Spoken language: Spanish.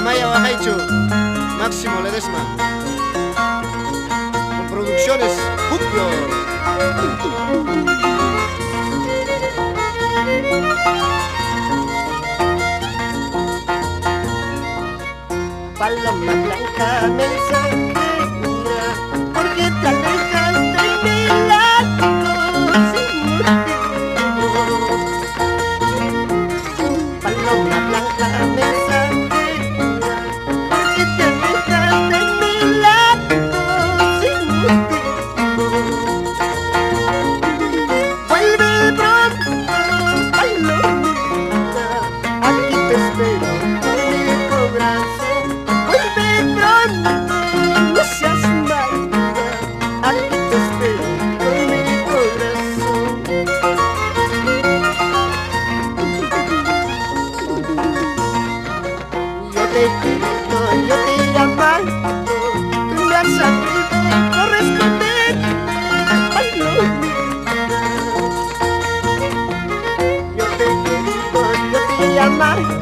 Amaya Bajaicho, Máximo Ledesma, con producciones Folklore. Paloma blanca, mensajera, ¿por qué te alejas de mi lado sin motivo? Paloma blanca, mensajera, ¿por qué te alejas de mi lado sin motivo? Vuelve pronto, palomita, aquí te espero con mi corazón. No seas mala, aquí te espero con mi corazón. Yo te quiero, yo te amo, tú me has sabido corresponder, palomita. Yo te quiero, yo te amo.